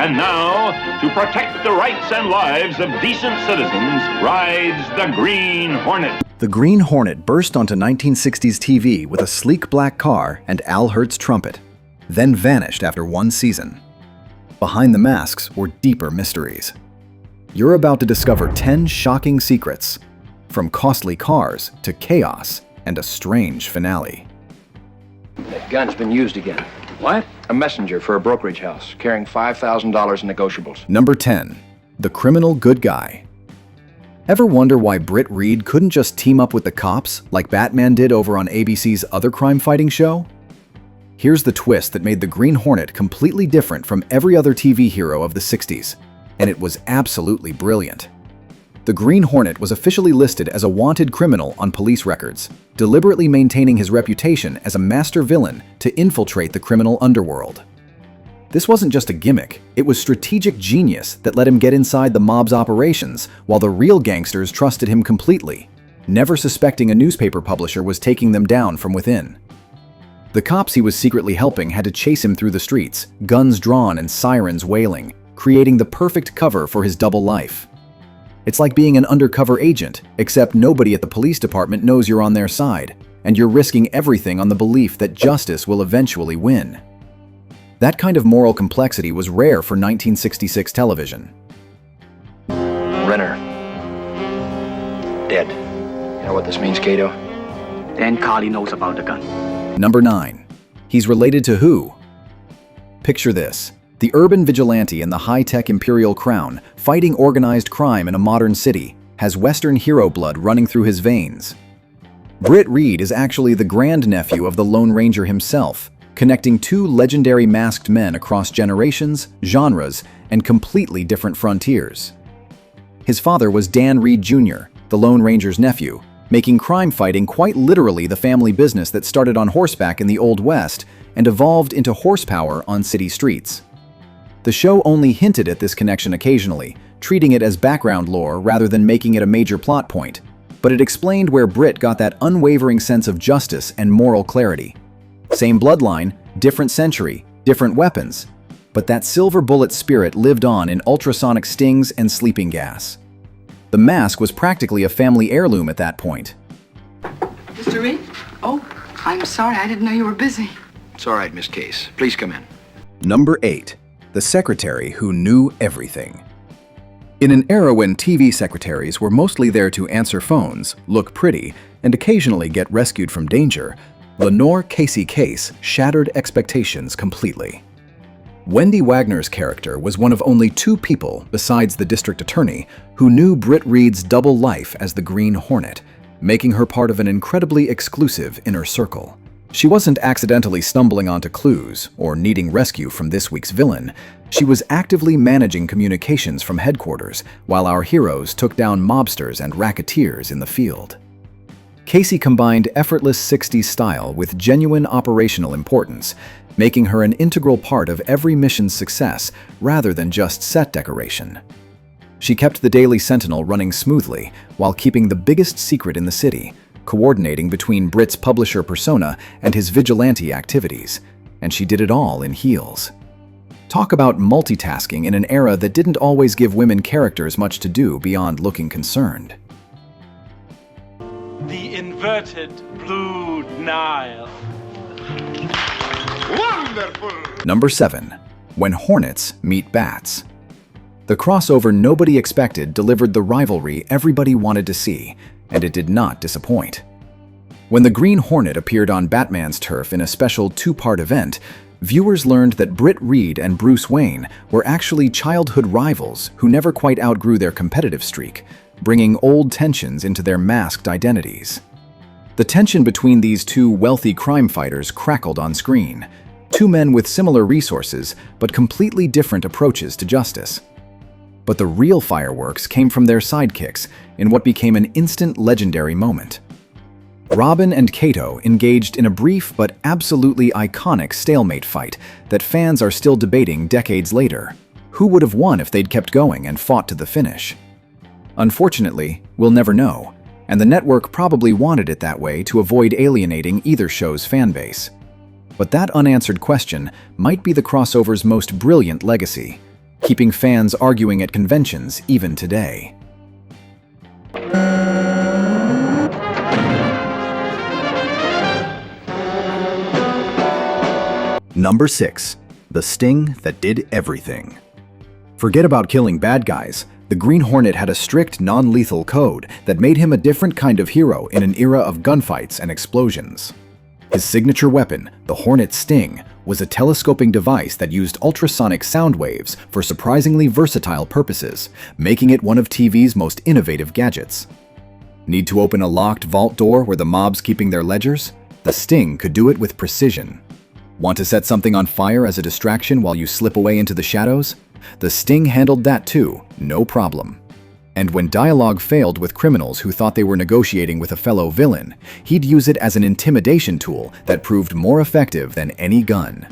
And now, to protect the rights and lives of decent citizens, rides the Green Hornet. The Green Hornet burst onto 1960s TV with a sleek black car and Al Hirt's trumpet, then vanished after one season. Behind the masks were deeper mysteries. You're about to discover 10 shocking secrets, from costly cars to chaos and a strange finale. That gun's been used again. What? A messenger for a brokerage house, carrying $5,000 in negotiables. Number 10. The Criminal Good Guy. Ever wonder why Britt Reed couldn't just team up with the cops like Batman did over on ABC's other crime-fighting show? Here's the twist that made the Green Hornet completely different from every other TV hero of the 60s, and it was absolutely brilliant. The Green Hornet was officially listed as a wanted criminal on police records, deliberately maintaining his reputation as a master villain to infiltrate the criminal underworld. This wasn't just a gimmick, it was strategic genius that let him get inside the mob's operations while the real gangsters trusted him completely, never suspecting a newspaper publisher was taking them down from within. The cops he was secretly helping had to chase him through the streets, guns drawn and sirens wailing, creating the perfect cover for his double life. It's like being an undercover agent, except nobody at the police department knows you're on their side, and you're risking everything on the belief that justice will eventually win. That kind of moral complexity was rare for 1966 television. Renner. Dead. You know what this means, Kato? Then Carly knows about the gun. Number 9. He's related to who? Picture this. The urban vigilante in the high-tech imperial crown, fighting organized crime in a modern city, has Western hero blood running through his veins. Britt Reed is actually the grandnephew of the Lone Ranger himself, connecting two legendary masked men across generations, genres, and completely different frontiers. His father was Dan Reed Jr., the Lone Ranger's nephew, making crime fighting quite literally the family business that started on horseback in the Old West and evolved into horsepower on city streets. The show only hinted at this connection occasionally, treating it as background lore rather than making it a major plot point, but it explained where Britt got that unwavering sense of justice and moral clarity. Same bloodline, different century, different weapons, but that silver bullet spirit lived on in ultrasonic stings and sleeping gas. The mask was practically a family heirloom at that point. Mr. Reed? Oh, I'm sorry, I didn't know you were busy. It's all right, Miss Case. Please come in. Number 8. The secretary who knew everything. In an era when TV secretaries were mostly there to answer phones, look pretty, and occasionally get rescued from danger, Lenore Casey Case shattered expectations completely. Wendy Wagner's character was one of only 2 people, besides the district attorney, who knew Britt Reed's double life as the Green Hornet, making her part of an incredibly exclusive inner circle. She wasn't accidentally stumbling onto clues or needing rescue from this week's villain. She was actively managing communications from headquarters while our heroes took down mobsters and racketeers in the field. Casey combined effortless 60s style with genuine operational importance, making her an integral part of every mission's success rather than just set decoration. She kept the Daily Sentinel running smoothly while keeping the biggest secret in the city, coordinating between Britt's publisher persona and his vigilante activities, and she did it all in heels. Talk about multitasking in an era that didn't always give women characters much to do beyond looking concerned. The inverted Blue Nile. Wonderful! Number 7. When Hornets Meet Bats. The crossover nobody expected delivered the rivalry everybody wanted to see, and it did not disappoint. When the Green Hornet appeared on Batman's turf in a special 2-part event, viewers learned that Britt Reed and Bruce Wayne were actually childhood rivals who never quite outgrew their competitive streak, bringing old tensions into their masked identities. The tension between these 2 wealthy crime fighters crackled on screen, 2 men with similar resources but completely different approaches to justice. But the real fireworks came from their sidekicks in what became an instant legendary moment. Robin and Kato engaged in a brief but absolutely iconic stalemate fight that fans are still debating decades later. Who would have won if they'd kept going and fought to the finish? Unfortunately, we'll never know, and the network probably wanted it that way to avoid alienating either show's fanbase. But that unanswered question might be the crossover's most brilliant legacy. keeping fans arguing at conventions even today. Number 6. The sting that did everything. Forget about killing bad guys. The Green Hornet had a strict, non-lethal code that made him a different kind of hero in an era of gunfights and explosions. His signature weapon, the Hornet's Sting, was a telescoping device that used ultrasonic sound waves for surprisingly versatile purposes, making it one of TV's most innovative gadgets. Need to open a locked vault door where the mob's keeping their ledgers? The Sting could do it with precision. Want to set something on fire as a distraction while you slip away into the shadows? The Sting handled that too, no problem. And when dialogue failed with criminals who thought they were negotiating with a fellow villain, he'd use it as an intimidation tool that proved more effective than any gun.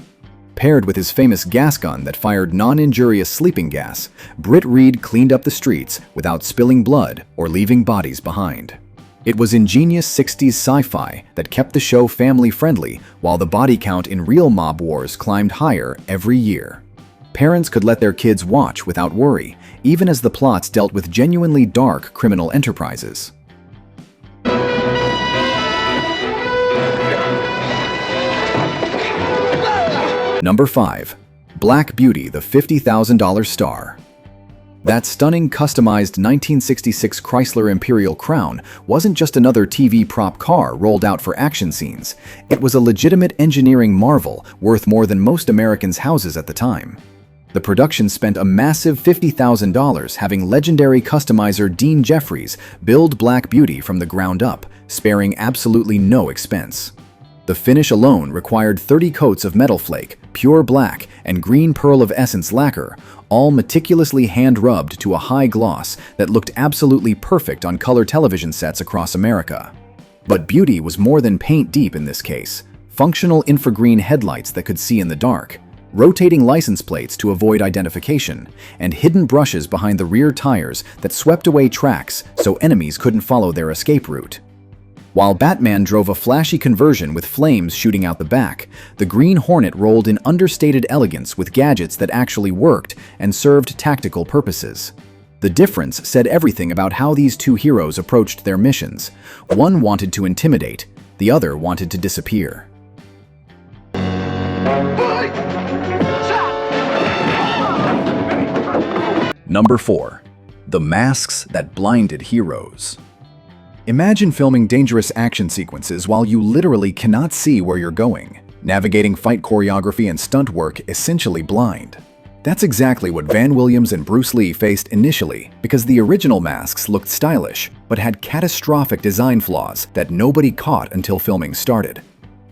Paired with his famous gas gun that fired non-injurious sleeping gas, Britt Reed cleaned up the streets without spilling blood or leaving bodies behind. It was ingenious 60s sci-fi that kept the show family-friendly while the body count in real mob wars climbed higher every year. Parents could let their kids watch without worry, even as the plots dealt with genuinely dark criminal enterprises. Number 5. Black Beauty, the $50,000 star. That stunning, customized 1966 Chrysler Imperial Crown wasn't just another TV prop car rolled out for action scenes. It was a legitimate engineering marvel worth more than most Americans' houses at the time. The production spent a massive $50,000 having legendary customizer Dean Jeffries build Black Beauty from the ground up, sparing absolutely no expense. The finish alone required 30 coats of metal flake, pure black, and green pearl of essence lacquer, all meticulously hand-rubbed to a high gloss that looked absolutely perfect on color television sets across America. But Beauty was more than paint deep in this case. Functional infragreen headlights that could see in the dark, rotating license plates to avoid identification, and hidden brushes behind the rear tires that swept away tracks so enemies couldn't follow their escape route. While Batman drove a flashy conversion with flames shooting out the back, the Green Hornet rolled in understated elegance with gadgets that actually worked and served tactical purposes. The difference said everything about how these two heroes approached their missions. One wanted to intimidate, the other wanted to disappear. Number 4. The masks that blinded heroes. Imagine filming dangerous action sequences while you literally cannot see where you're going, navigating fight choreography and stunt work essentially blind. That's exactly what Van Williams and Bruce Lee faced initially because the original masks looked stylish but had catastrophic design flaws that nobody caught until filming started.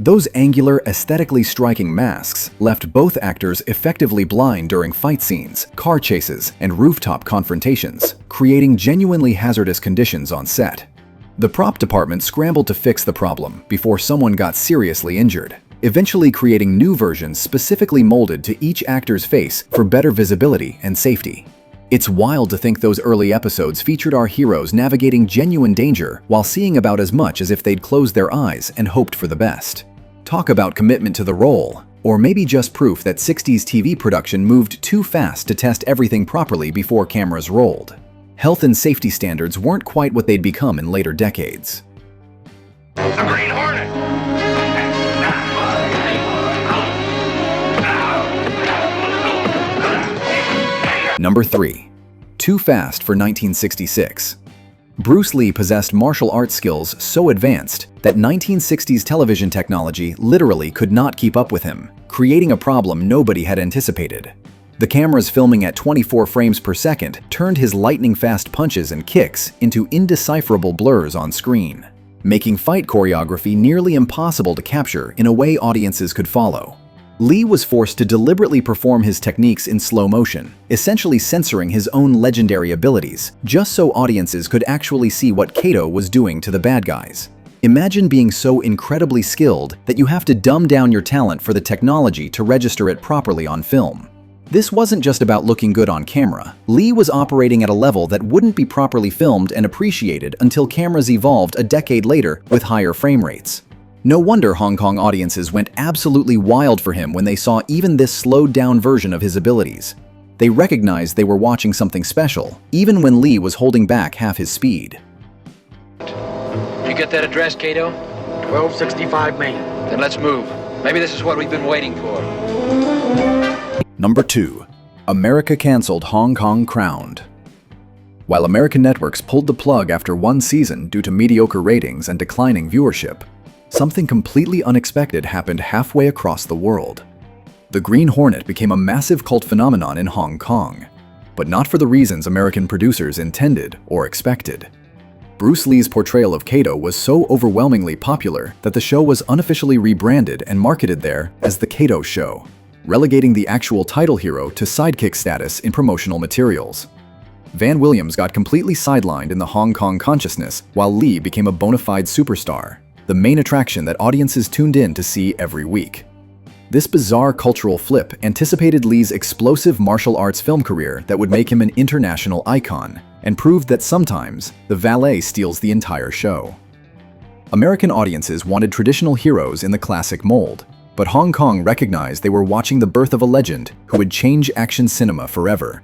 Those angular, aesthetically striking masks left both actors effectively blind during fight scenes, car chases, and rooftop confrontations, creating genuinely hazardous conditions on set. The prop department scrambled to fix the problem before someone got seriously injured, eventually creating new versions specifically molded to each actor's face for better visibility and safety. It's wild to think those early episodes featured our heroes navigating genuine danger while seeing about as much as if they'd closed their eyes and hoped for the best. Talk about commitment to the role, or maybe just proof that 60s TV production moved too fast to test everything properly before cameras rolled. Health and safety standards weren't quite what they'd become in later decades. The Green Hornet! Number 3. Too fast for 1966. Bruce Lee possessed martial arts skills so advanced that 1960s television technology literally could not keep up with him, creating a problem nobody had anticipated. The cameras filming at 24 frames per second turned his lightning-fast punches and kicks into indecipherable blurs on screen, making fight choreography nearly impossible to capture in a way audiences could follow. Lee was forced to deliberately perform his techniques in slow motion, essentially censoring his own legendary abilities, just so audiences could actually see what Kato was doing to the bad guys. Imagine being so incredibly skilled that you have to dumb down your talent for the technology to register it properly on film. This wasn't just about looking good on camera. Lee was operating at a level that wouldn't be properly filmed and appreciated until cameras evolved a decade later with higher frame rates. No wonder Hong Kong audiences went absolutely wild for him when they saw even this slowed-down version of his abilities. They recognized they were watching something special, even when Lee was holding back half his speed. You get that address, Kato? 1265 Main. Then let's move. Maybe this is what we've been waiting for. Number 2. America canceled, Hong Kong crowned. While American networks pulled the plug after one season due to mediocre ratings and declining viewership, something completely unexpected happened halfway across the world. The Green Hornet became a massive cult phenomenon in Hong Kong, but not for the reasons American producers intended or expected. Bruce Lee's portrayal of Kato was so overwhelmingly popular that the show was unofficially rebranded and marketed there as The Kato Show, relegating the actual title hero to sidekick status in promotional materials. Van Williams got completely sidelined in the Hong Kong consciousness, while Lee became a bona fide superstar, the main attraction that audiences tuned in to see every week. This bizarre cultural flip anticipated Lee's explosive martial arts film career that would make him an international icon, and proved that sometimes the valet steals the entire show. American audiences wanted traditional heroes in the classic mold, but Hong Kong recognized they were watching the birth of a legend who would change action cinema forever.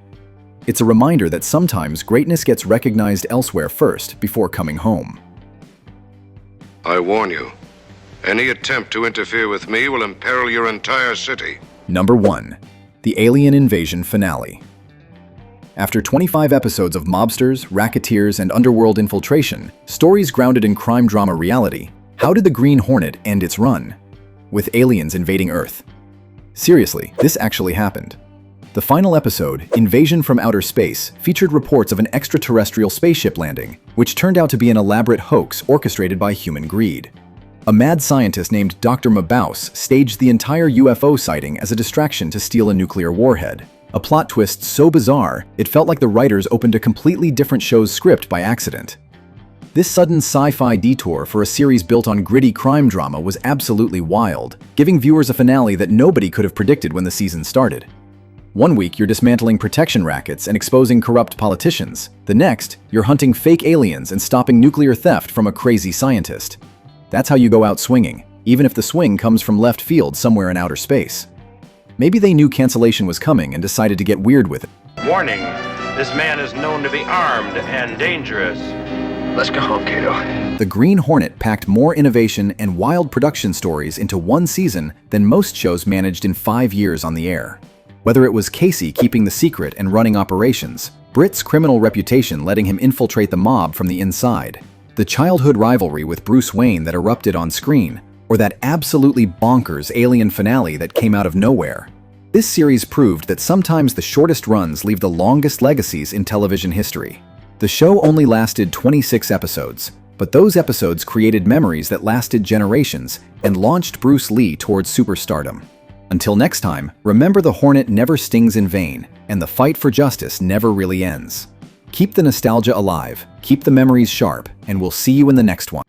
It's a reminder that sometimes greatness gets recognized elsewhere first before coming home. I warn you, any attempt to interfere with me will imperil your entire city. Number 1. The Alien Invasion Finale. After 25 episodes of mobsters, racketeers, and underworld infiltration, stories grounded in crime drama reality, how did the Green Hornet end its run? With aliens invading Earth. Seriously, this actually happened. The final episode, Invasion from Outer Space, featured reports of an extraterrestrial spaceship landing, which turned out to be an elaborate hoax orchestrated by human greed. A mad scientist named Dr. Mabaus staged the entire UFO sighting as a distraction to steal a nuclear warhead. A plot twist so bizarre, it felt like the writers opened a completely different show's script by accident. This sudden sci-fi detour for a series built on gritty crime drama was absolutely wild, giving viewers a finale that nobody could have predicted when the season started. One week, you're dismantling protection rackets and exposing corrupt politicians. The next, you're hunting fake aliens and stopping nuclear theft from a crazy scientist. That's how you go out swinging, even if the swing comes from left field somewhere in outer space. Maybe they knew cancellation was coming and decided to get weird with it. Warning, this man is known to be armed and dangerous. Let's go home, Kato. The Green Hornet packed more innovation and wild production stories into one season than most shows managed in 5 years on the air. Whether it was Casey keeping the secret and running operations, Britt's criminal reputation letting him infiltrate the mob from the inside, the childhood rivalry with Bruce Wayne that erupted on screen, or that absolutely bonkers alien finale that came out of nowhere. This series proved that sometimes the shortest runs leave the longest legacies in television history. The show only lasted 26 episodes, but those episodes created memories that lasted generations and launched Bruce Lee towards superstardom. Until next time, remember the Hornet never stings in vain, and the fight for justice never really ends. Keep the nostalgia alive, keep the memories sharp, and we'll see you in the next one.